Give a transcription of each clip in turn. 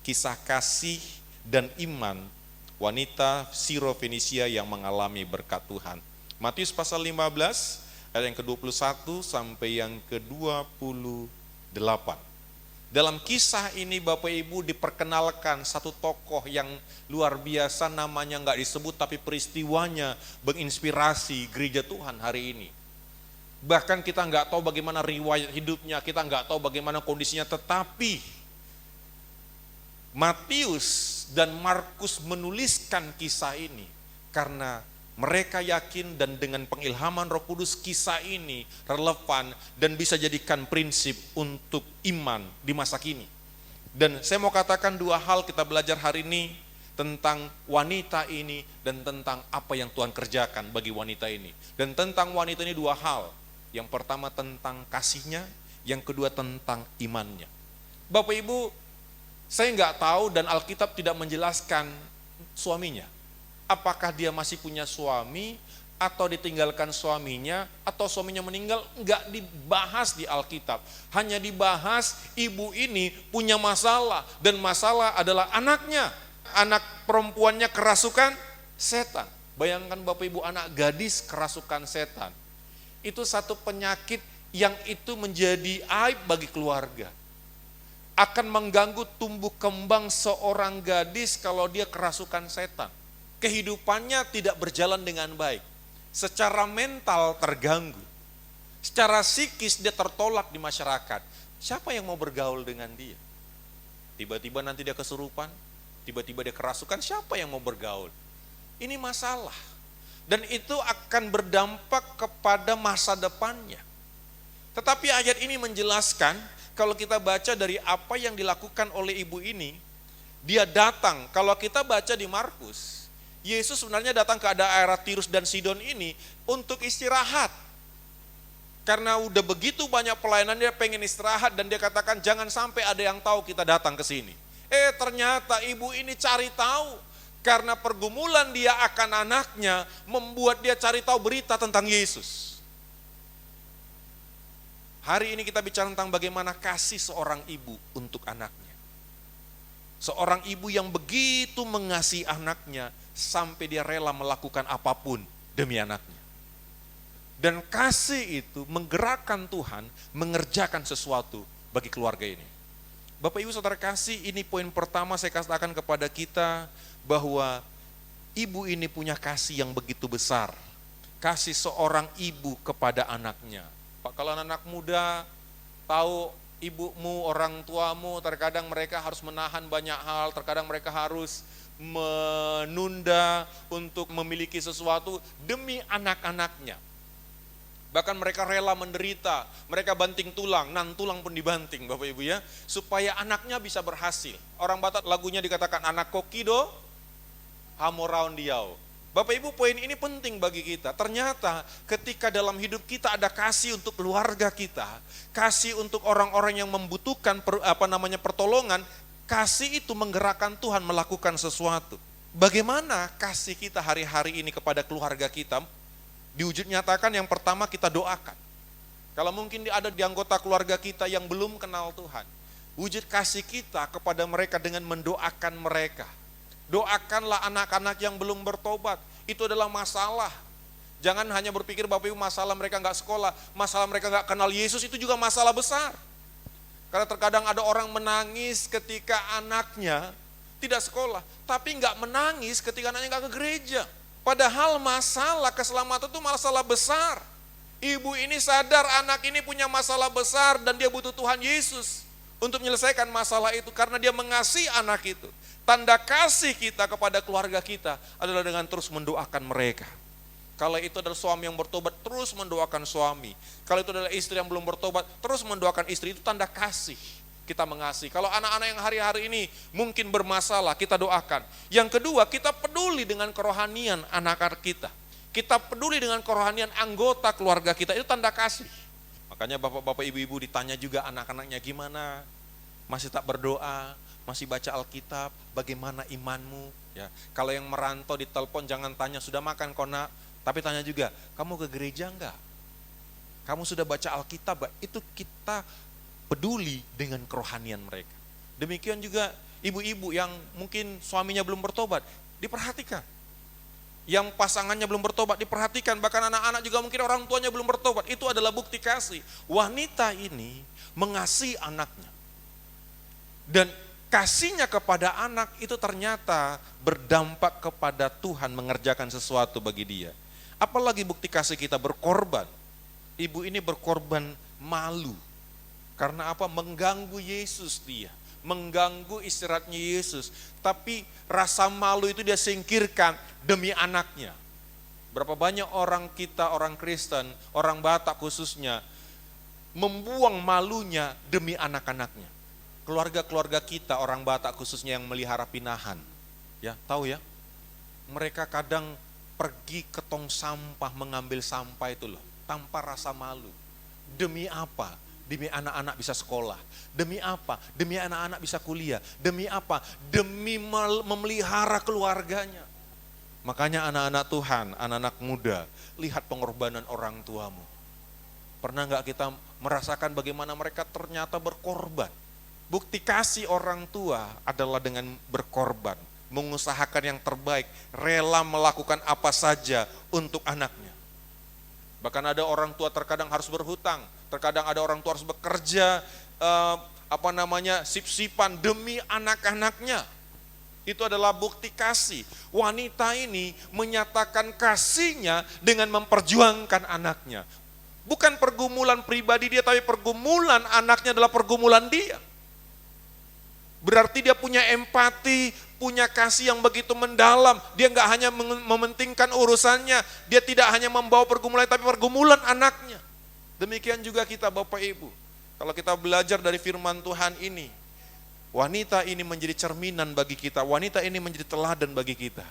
kisah kasih dan iman wanita Siro-Fenisia yang mengalami berkat Tuhan. Matius pasal 15 ayat yang ke-21 sampai yang ke-28. Dalam kisah ini Bapak Ibu diperkenalkan satu tokoh yang luar biasa, namanya nggak disebut tapi peristiwanya menginspirasi gereja Tuhan hari ini. Bahkan kita nggak tahu bagaimana riwayat hidupnya, kita nggak tahu bagaimana kondisinya, tetapi Matius dan Markus menuliskan kisah ini karena mereka yakin dan dengan pengilhaman Roh Kudus kisah ini relevan dan bisa jadikan prinsip untuk iman di masa kini. Dan saya mau katakan dua hal kita belajar hari ini tentang wanita ini dan tentang apa yang Tuhan kerjakan bagi wanita ini. Dan tentang wanita ini dua hal. Yang pertama tentang kasihnya, yang kedua tentang imannya. Bapak Ibu, saya nggak tahu dan Alkitab tidak menjelaskan suaminya. Apakah dia masih punya suami atau ditinggalkan suaminya atau suaminya meninggal, enggak dibahas di Alkitab. Hanya dibahas ibu ini punya masalah dan masalah adalah anaknya. Anak perempuannya kerasukan setan. Bayangkan Bapak Ibu, anak gadis kerasukan setan. Itu satu penyakit yang itu menjadi aib bagi keluarga. Akan mengganggu tumbuh kembang seorang gadis kalau dia kerasukan setan. Kehidupannya tidak berjalan dengan baik. Secara mental terganggu. Secara psikis dia tertolak di masyarakat. Siapa yang mau bergaul dengan dia? Tiba-tiba nanti dia kesurupan, tiba-tiba dia kerasukan, siapa yang mau bergaul? Ini masalah. Dan itu akan berdampak kepada masa depannya. Tetapi ayat ini menjelaskan, kalau kita baca dari apa yang dilakukan oleh ibu ini, dia datang, kalau kita baca di Markus, Yesus sebenarnya datang ke daerah Tirus dan Sidon ini untuk istirahat. Karena udah begitu banyak pelayanan, dia pengen istirahat dan dia katakan jangan sampai ada yang tahu kita datang ke sini. Ternyata ibu ini cari tahu karena pergumulan dia akan anaknya membuat dia cari tahu berita tentang Yesus. Hari ini kita bicara tentang bagaimana kasih seorang ibu untuk anaknya. Seorang ibu yang begitu mengasihi anaknya sampai dia rela melakukan apapun demi anaknya. Dan kasih itu menggerakkan Tuhan mengerjakan sesuatu bagi keluarga ini. Bapak Ibu Saudara kasih, ini poin pertama saya katakan kepada kita bahwa ibu ini punya kasih yang begitu besar. Kasih seorang ibu kepada anaknya. Pak, kalau anak muda tahu ibumu, orang tuamu, terkadang mereka harus menahan banyak hal, terkadang mereka harus menunda untuk memiliki sesuatu demi anak-anaknya. Bahkan mereka rela menderita, mereka banting tulang, nan tulang pun dibanting Bapak Ibu ya, supaya anaknya bisa berhasil. Orang Batak lagunya dikatakan anak kokido, hamoraun diau. Bapak Ibu, poin ini penting bagi kita. Ternyata ketika dalam hidup kita ada kasih untuk keluarga kita, kasih untuk orang-orang yang membutuhkan pertolongan, kasih itu menggerakkan Tuhan melakukan sesuatu. Bagaimana kasih kita hari-hari ini kepada keluarga kita? Diwujud nyatakan yang pertama kita doakan. Kalau mungkin ada di anggota keluarga kita yang belum kenal Tuhan, wujud kasih kita kepada mereka dengan mendoakan mereka. Doakanlah anak-anak yang belum bertobat. Itu adalah masalah. Jangan hanya berpikir Bapak Ibu masalah mereka nggak sekolah, masalah mereka nggak kenal Yesus, itu juga masalah besar. Karena terkadang ada orang menangis ketika anaknya tidak sekolah, tapi nggak menangis ketika anaknya nggak ke gereja. Padahal masalah keselamatan itu masalah besar. Ibu ini sadar anak ini punya masalah besar dan dia butuh Tuhan Yesus untuk menyelesaikan masalah itu karena dia mengasihi anak itu. Tanda kasih kita kepada keluarga kita adalah dengan terus mendoakan mereka. Kalau itu adalah suami yang bertobat, terus mendoakan suami. Kalau itu adalah istri yang belum bertobat, terus mendoakan istri. Itu tanda kasih kita mengasihi. Kalau anak-anak yang hari-hari ini mungkin bermasalah, kita doakan. Yang kedua, kita peduli dengan kerohanian anak-anak kita. Kita peduli dengan kerohanian anggota keluarga kita, itu tanda kasih. Makanya bapak-bapak, ibu-ibu ditanya juga anak-anaknya gimana? Masih tak berdoa? Masih baca Alkitab, bagaimana imanmu? Ya, kalau yang merantau ditelepon jangan tanya sudah makan kona, tapi tanya juga, kamu ke gereja enggak? Kamu sudah baca Alkitab? Itu kita peduli dengan kerohanian mereka. Demikian juga Ibu-ibu yang mungkin suaminya belum bertobat, diperhatikan. Yang pasangannya belum bertobat, diperhatikan. Bahkan anak-anak juga mungkin orang tuanya belum bertobat. Itu adalah bukti kasih. Wanita ini mengasihi anaknya. Dan kasihnya kepada anak itu ternyata berdampak kepada Tuhan mengerjakan sesuatu bagi dia. Apalagi bukti kasih kita berkorban. Ibu ini berkorban malu. Karena apa? Mengganggu Yesus dia. Mengganggu istirahatnya Yesus. Tapi rasa malu itu dia singkirkan demi anaknya. Berapa banyak orang kita, orang Kristen, orang Batak khususnya, membuang malunya demi anak-anaknya. Keluarga-keluarga kita, orang Batak khususnya yang melihara pinahan. Ya, tahu ya? Mereka kadang pergi ke tong sampah, mengambil sampah itu loh, tanpa rasa malu. Demi apa? Demi anak-anak bisa sekolah. Demi apa? Demi anak-anak bisa kuliah. Demi apa? Demi memelihara keluarganya. Makanya anak-anak Tuhan, anak-anak muda, lihat pengorbanan orang tuamu. Pernah nggak kita merasakan bagaimana mereka ternyata berkorban? Bukti kasih orang tua adalah dengan berkorban, mengusahakan yang terbaik, rela melakukan apa saja untuk anaknya. Bahkan ada orang tua terkadang harus berhutang, terkadang ada orang tua harus bekerja, sip-sipan demi anak-anaknya. Itu adalah bukti kasih. Wanita ini menyatakan kasihnya dengan memperjuangkan anaknya. Bukan pergumulan pribadi dia, tapi pergumulan anaknya adalah pergumulan dia. Berarti dia punya empati, punya kasih yang begitu mendalam. Dia nggak hanya mementingkan urusannya, dia tidak hanya membawa pergumulan, tapi pergumulan anaknya. Demikian juga kita Bapak Ibu. Kalau kita belajar dari firman Tuhan ini, wanita ini menjadi cerminan bagi kita, wanita ini menjadi teladan bagi kita.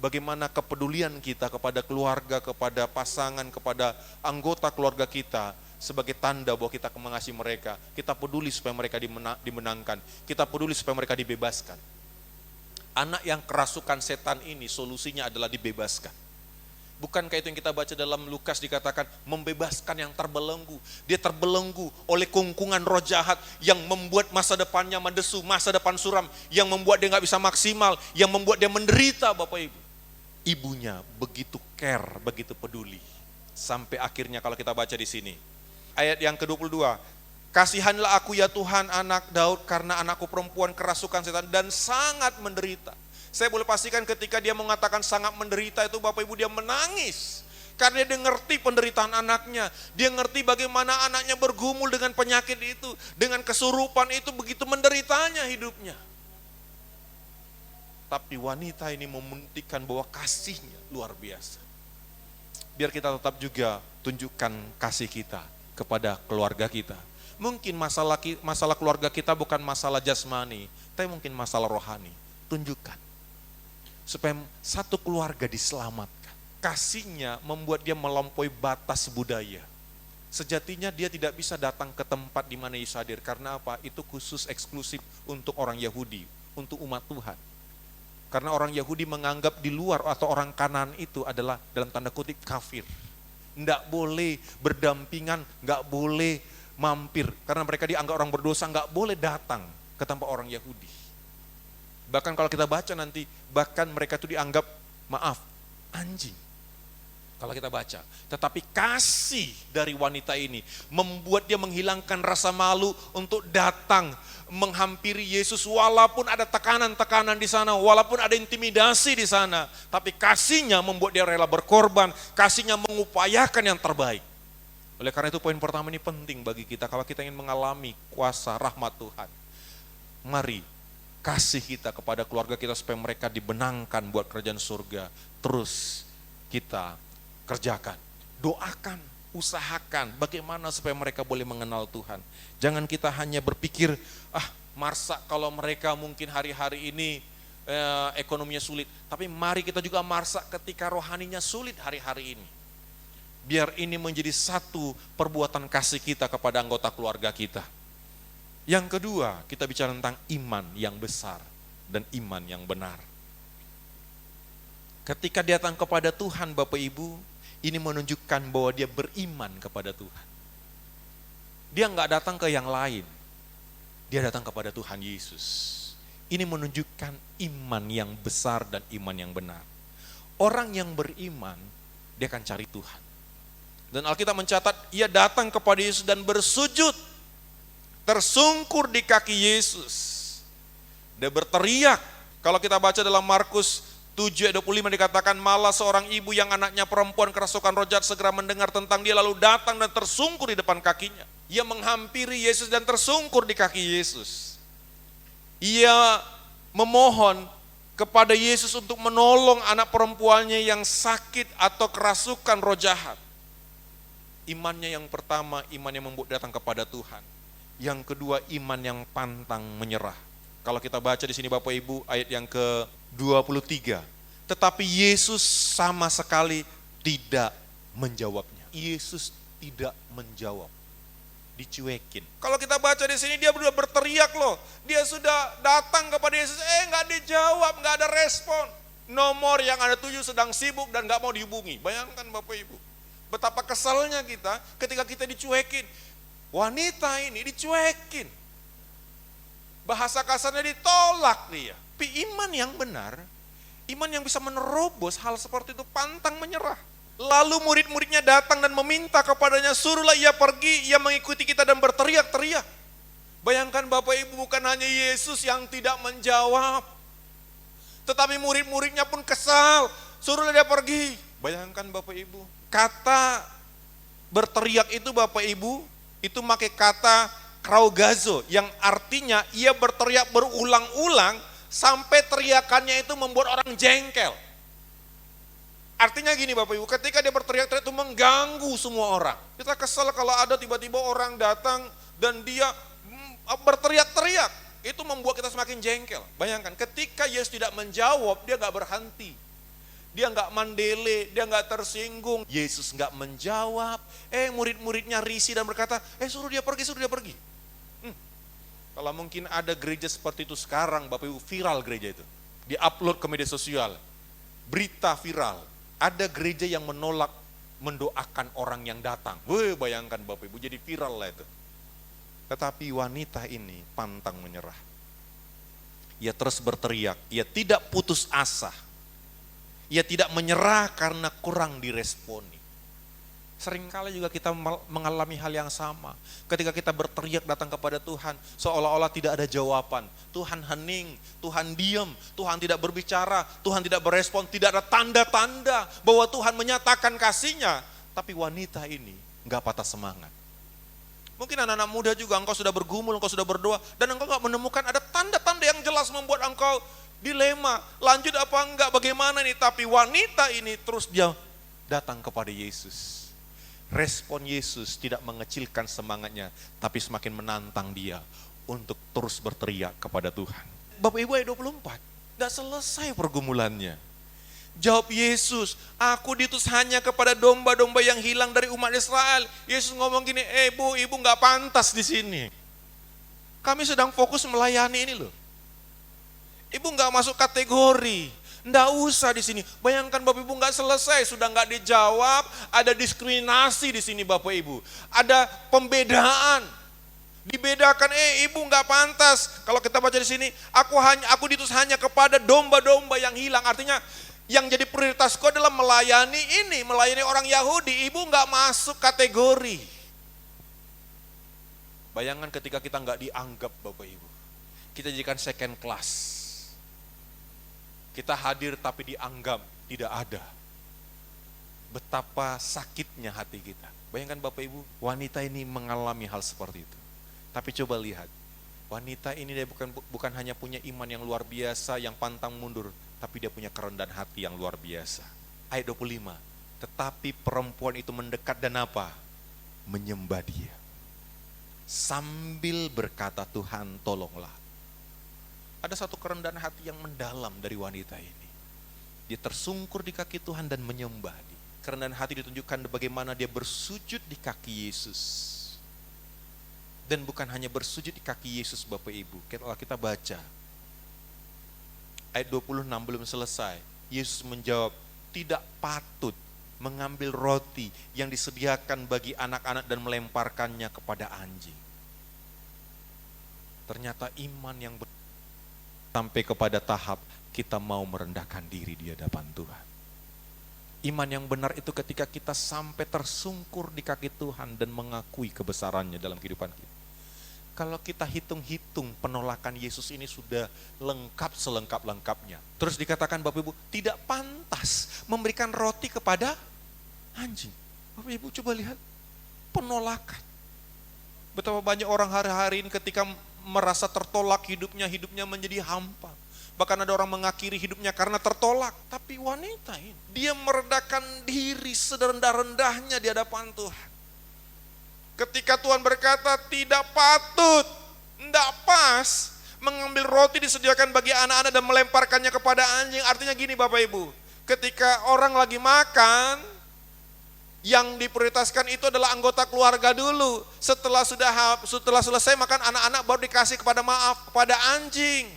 Bagaimana kepedulian kita kepada keluarga, kepada pasangan, kepada anggota keluarga kita, sebagai tanda bahwa kita mengasihi mereka. Kita peduli supaya mereka dimenangkan. Kita peduli supaya mereka dibebaskan. Anak yang kerasukan setan ini solusinya adalah dibebaskan. Bukankah itu yang kita baca dalam Lukas dikatakan membebaskan yang terbelenggu. Dia terbelenggu oleh kungkungan roh jahat yang membuat masa depannya mendesu, masa depan suram, yang membuat dia gak bisa maksimal, yang membuat dia menderita Bapak Ibu. Ibunya begitu care, begitu peduli. Sampai akhirnya kalau kita baca di sini, ayat yang ke-22, kasihanlah aku ya Tuhan anak Daud karena anakku perempuan kerasukan setan dan sangat menderita. Saya boleh pastikan ketika dia mengatakan sangat menderita itu Bapak Ibu dia menangis. Karena dia ngerti penderitaan anaknya. Dia ngerti bagaimana anaknya bergumul dengan penyakit itu. Dengan kesurupan itu begitu menderitanya hidupnya. Tapi wanita ini membuktikan bahwa kasihnya luar biasa. Biar kita tetap juga tunjukkan kasih kita kepada keluarga kita. Mungkin masalah keluarga kita bukan masalah jasmani, tapi mungkin masalah rohani. Tunjukkan. Supaya satu keluarga diselamatkan. Kasihnya membuat dia melampaui batas budaya. Sejatinya dia tidak bisa datang ke tempat di mana Yesus hadir. Karena apa? Itu khusus eksklusif untuk orang Yahudi, untuk umat Tuhan. Karena orang Yahudi menganggap di luar atau orang Kanaan itu adalah dalam tanda kutip kafir. Nggak boleh berdampingan, nggak boleh mampir. Karena mereka dianggap orang berdosa, nggak boleh datang ke tempat orang Yahudi. Bahkan kalau kita baca nanti, bahkan mereka itu dianggap, maaf, anjing. Kalau kita baca. Tetapi kasih dari wanita ini membuat dia menghilangkan rasa malu untuk datang menghampiri Yesus walaupun ada tekanan-tekanan di sana, walaupun ada intimidasi di sana. Tapi kasihnya membuat dia rela berkorban, kasihnya mengupayakan yang terbaik. Oleh karena itu poin pertama ini penting bagi kita kalau kita ingin mengalami kuasa rahmat Tuhan. Mari kasih kita kepada keluarga kita supaya mereka dibenangkan buat kerajaan surga. Terus kita kerjakan, doakan, usahakan bagaimana supaya mereka boleh mengenal Tuhan. Jangan kita hanya berpikir, Marsa kalau mereka mungkin hari-hari ini ekonominya sulit. Tapi mari kita juga marsa ketika rohaninya sulit hari-hari ini. Biar ini menjadi satu perbuatan kasih kita kepada anggota keluarga kita. Yang kedua, kita bicara tentang iman yang besar dan iman yang benar. Ketika dia datang kepada Tuhan Bapak Ibu, ini menunjukkan bahwa dia beriman kepada Tuhan. Dia enggak datang ke yang lain. Dia datang kepada Tuhan Yesus. Ini menunjukkan iman yang besar dan iman yang benar. Orang yang beriman, dia akan cari Tuhan. Dan Alkitab mencatat, ia datang kepada Yesus dan bersujud, tersungkur di kaki Yesus. Dia berteriak. Kalau kita baca dalam Markus 7 ayat 25 dikatakan, malah seorang ibu yang anaknya perempuan kerasukan roh jahat segera mendengar tentang dia, lalu datang dan tersungkur di depan kakinya. Ia menghampiri Yesus dan tersungkur di kaki Yesus. Ia memohon kepada Yesus untuk menolong anak perempuannya yang sakit atau kerasukan roh jahat. Imannya yang pertama, iman yang membuat datang kepada Tuhan. Yang kedua, iman yang pantang menyerah. Kalau kita baca di sini Bapak Ibu, ayat yang ke-23. Tetapi Yesus sama sekali tidak menjawabnya. Yesus tidak menjawab. Dicuekin. Kalau kita baca di sini dia sudah berteriak loh. Dia sudah datang kepada Yesus, nggak dijawab, nggak ada respon. Nomor yang ada 7 sedang sibuk dan nggak mau dihubungi. Bayangkan Bapak Ibu, betapa kesalnya kita ketika kita dicuekin. Wanita ini dicuekin. Bahasa kasarnya ditolak dia. Tapi iman yang benar, iman yang bisa menerobos hal seperti itu, pantang menyerah. Lalu murid-muridnya datang dan meminta kepadanya, suruhlah ia pergi, ia mengikuti kita dan berteriak-teriak. Bayangkan Bapak Ibu, bukan hanya Yesus yang tidak menjawab, tetapi murid-muridnya pun kesal, suruhlah dia pergi. Bayangkan Bapak Ibu, kata berteriak itu Bapak Ibu, itu pakai kata kraugazo, yang artinya ia berteriak berulang-ulang sampai teriakannya itu membuat orang jengkel. Artinya gini Bapak Ibu, ketika dia berteriak-teriak itu mengganggu semua orang. Kita kesal kalau ada tiba-tiba orang datang dan dia berteriak-teriak. Itu membuat kita semakin jengkel. Bayangkan ketika Yesus tidak menjawab, dia gak berhenti. Dia gak mandele, dia gak tersinggung. Yesus gak menjawab, murid-muridnya risih dan berkata, suruh dia pergi, suruh dia pergi. Kalau mungkin ada gereja seperti itu sekarang Bapak Ibu, viral gereja itu. Di-upload ke media sosial, berita viral. Ada gereja yang menolak mendoakan orang yang datang. Bayangkan Bapak Ibu, jadi viral lah itu. Tetapi wanita ini pantang menyerah. Ia terus berteriak, ia tidak putus asa. Ia tidak menyerah karena kurang diresponi. Seringkali juga kita mengalami hal yang sama. Ketika kita berteriak datang kepada Tuhan, seolah-olah tidak ada jawaban. Tuhan hening, Tuhan diam, Tuhan tidak berbicara, Tuhan tidak berespon, tidak ada tanda-tanda bahwa Tuhan menyatakan kasih-Nya. Tapi wanita ini enggak patah semangat. Mungkin anak-anak muda juga, engkau sudah bergumul, engkau sudah berdoa, dan engkau enggak menemukan ada tanda-tanda yang jelas membuat engkau dilema, lanjut apa enggak, bagaimana nih. Tapi wanita ini terus dia datang kepada Yesus. Respon Yesus tidak mengecilkan semangatnya, tapi semakin menantang dia untuk terus berteriak kepada Tuhan. Bapak Ibu ayat 24, tidak selesai pergumulannya. Jawab Yesus, aku diutus hanya kepada domba-domba yang hilang dari umat Israel. Yesus ngomong gini, ibu gak pantas di sini. Kami sedang fokus melayani ini loh. Ibu gak masuk kategori. Nggak usah di sini. Bayangkan Bapak Ibu nggak selesai, sudah nggak dijawab, ada diskriminasi di sini Bapak Ibu. Ada pembedaan. Dibedakan, ibu nggak pantas. Kalau kita baca di sini, aku diutus hanya kepada domba-domba yang hilang. Artinya yang jadi prioritasku adalah melayani orang Yahudi. Ibu nggak masuk kategori. Bayangkan ketika kita nggak dianggap Bapak Ibu. Kita jadikan second class. Kita hadir tapi dianggap tidak ada. Betapa sakitnya hati kita. Bayangkan Bapak Ibu, wanita ini mengalami hal seperti itu. Tapi coba lihat, wanita ini dia bukan hanya punya iman yang luar biasa, yang pantang mundur, tapi dia punya kerendahan hati yang luar biasa. Ayat 25, tetapi perempuan itu mendekat dan apa? Menyembah dia. Sambil berkata, Tuhan tolonglah. Ada satu kerendahan hati yang mendalam dari wanita ini. Dia tersungkur di kaki Tuhan dan menyembah dia. Kerendahan hati ditunjukkan bagaimana dia bersujud di kaki Yesus. Dan bukan hanya bersujud di kaki Yesus Bapak Ibu. Kalau kita baca, ayat 26 belum selesai. Yesus menjawab, tidak patut mengambil roti yang disediakan bagi anak-anak dan melemparkannya kepada anjing. Ternyata iman yang sampai kepada tahap kita mau merendahkan diri di hadapan Tuhan. Iman yang benar itu ketika kita sampai tersungkur di kaki Tuhan dan mengakui kebesarannya dalam kehidupan kita. Kalau kita hitung-hitung penolakan Yesus ini sudah lengkap selengkap-lengkapnya. Terus dikatakan Bapak Ibu, tidak pantas memberikan roti kepada anjing. Bapak Ibu coba lihat penolakan. Betapa banyak orang hari-hari ini ketika merasa tertolak hidupnya menjadi hampa. Bahkan ada orang mengakhiri hidupnya karena tertolak. Tapi wanita ini, dia merendahkan diri serendah-rendahnya di hadapan Tuhan. Ketika Tuhan berkata tidak patut, tidak pas mengambil roti disediakan bagi anak-anak dan melemparkannya kepada anjing. Artinya gini Bapak Ibu, ketika orang lagi makan, yang diprioritaskan itu adalah anggota keluarga dulu. Setelah selesai makan anak-anak baru dikasih kepada anjing.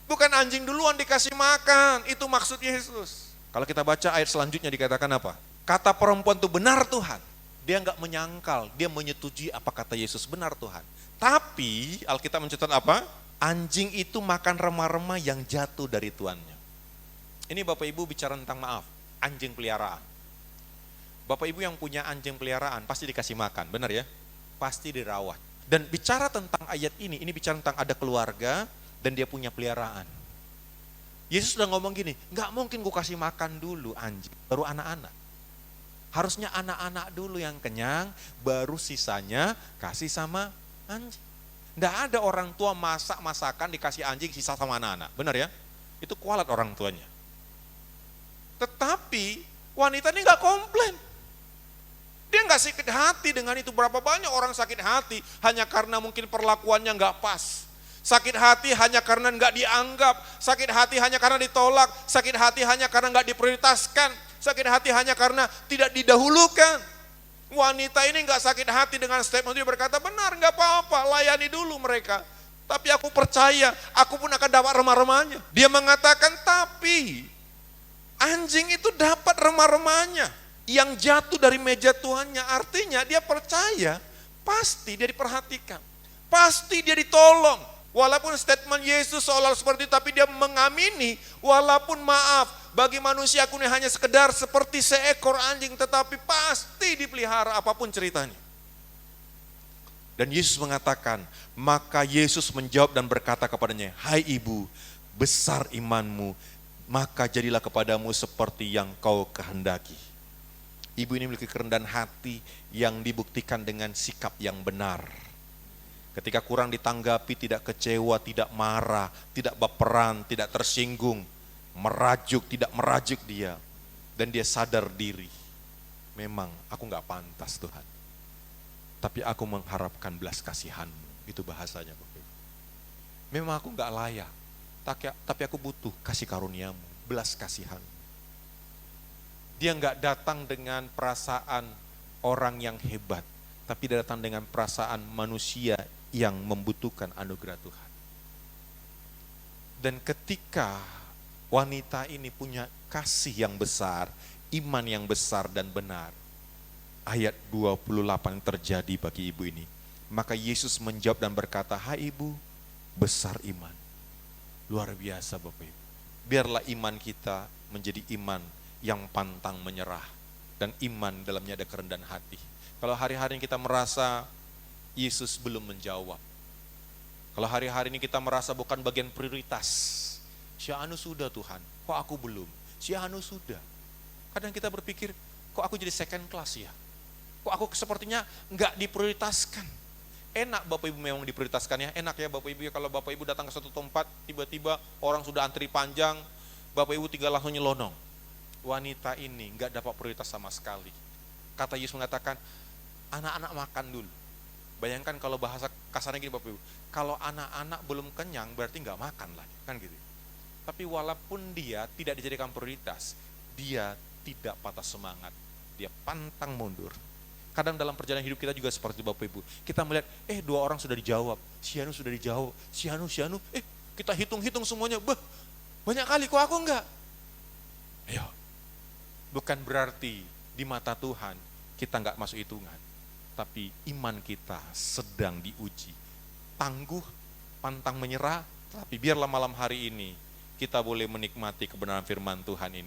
Bukan anjing duluan dikasih makan, itu maksud Yesus. Kalau kita baca ayat selanjutnya dikatakan apa? Kata perempuan itu benar Tuhan. Dia enggak menyangkal, dia menyetujui apa kata Yesus, benar Tuhan. Tapi Alkitab mencatat apa? Anjing itu makan remah-remah yang jatuh dari tuannya. Ini Bapak Ibu bicara tentang maaf, anjing peliharaan. Bapak Ibu yang punya anjing peliharaan pasti dikasih makan, benar ya? Pasti dirawat. Dan bicara tentang ayat ini bicara tentang ada keluarga dan dia punya peliharaan. Yesus sudah ngomong gini, enggak mungkin gue kasih makan dulu anjing, baru anak-anak. Harusnya anak-anak dulu yang kenyang, baru sisanya kasih sama anjing. Nggak ada orang tua masak-masakan dikasih anjing sisa sama anak-anak, benar ya? Itu kualat orang tuanya. Tetapi wanita ini nggak komplain. Dia nggak sakit hati dengan itu. Berapa banyak orang sakit hati hanya karena mungkin perlakuannya nggak pas. Sakit hati hanya karena nggak dianggap. Sakit hati hanya karena ditolak. Sakit hati hanya karena nggak diprioritaskan. Sakit hati hanya karena tidak didahulukan. Wanita ini nggak sakit hati dengan statement dia berkata, benar nggak apa-apa, layani dulu mereka. Tapi aku percaya, aku pun akan dapat remah-remahnya. Dia mengatakan, tapi anjing itu dapat remah-remahnya yang jatuh dari meja tuannya. Artinya dia percaya, pasti dia diperhatikan, pasti dia ditolong. Walaupun statement Yesus seolah seperti itu, tapi dia mengamini, walaupun maaf, bagi manusia aku ini hanya sekedar seperti seekor anjing, tetapi pasti dipelihara apapun ceritanya. Dan Yesus mengatakan, maka Yesus menjawab dan berkata kepadanya, hai ibu, besar imanmu, maka jadilah kepadamu seperti yang kau kehendaki. Ibu ini memiliki kerendahan hati yang dibuktikan dengan sikap yang benar. Ketika kurang ditanggapi, tidak kecewa, tidak marah, tidak baperan, tidak tersinggung, tidak merajuk dia. Dan dia sadar diri, memang aku gak pantas Tuhan. Tapi aku mengharapkan belas kasihan-Mu, itu bahasanya Bapak. Memang aku gak layak, tapi aku butuh kasih karunia-Mu, belas kasihan. Dia gak datang dengan perasaan orang yang hebat, tapi dia datang dengan perasaan manusia yang membutuhkan anugerah Tuhan. Dan ketika wanita ini punya kasih yang besar, iman yang besar dan benar, ayat 28 terjadi bagi ibu ini. Maka Yesus menjawab dan berkata, hai ibu, besar iman. Luar biasa Bapak Ibu. Biarlah iman kita menjadi iman yang pantang menyerah. Dan iman dalamnya ada kerendahan hati. Kalau hari-hari kita merasa Yesus belum menjawab. Kalau hari-hari ini kita merasa bukan bagian prioritas. Si Anu sudah Tuhan, kok aku belum? Si Anu sudah. Kadang kita berpikir, kok aku jadi second class ya? Kok aku sepertinya enggak diprioritaskan? Enak Bapak Ibu memang diprioritaskan ya, enak ya Bapak Ibu ya. Kalau Bapak Ibu datang ke suatu tempat, tiba-tiba orang sudah antri panjang, Bapak Ibu tinggal langsung nyelonong. Wanita ini enggak dapat prioritas sama sekali. Kata Yesus mengatakan, anak-anak makan dulu. Bayangkan kalau bahasa kasarnya gini Bapak Ibu, kalau anak-anak belum kenyang berarti nggak makan lah, kan gitu. Tapi walaupun dia tidak dijadikan prioritas, dia tidak patah semangat, dia pantang mundur. Kadang dalam perjalanan hidup kita juga seperti Bapak Ibu, kita melihat, dua orang sudah dijawab, si Anu sudah dijawab, si Anu, kita hitung-hitung semuanya, banyak kali kok aku enggak. Ayo, bukan berarti di mata Tuhan kita enggak masuk hitungan. Tapi iman kita sedang diuji. Tangguh, pantang menyerah, Tapi biarlah malam hari ini kita boleh menikmati kebenaran firman Tuhan ini.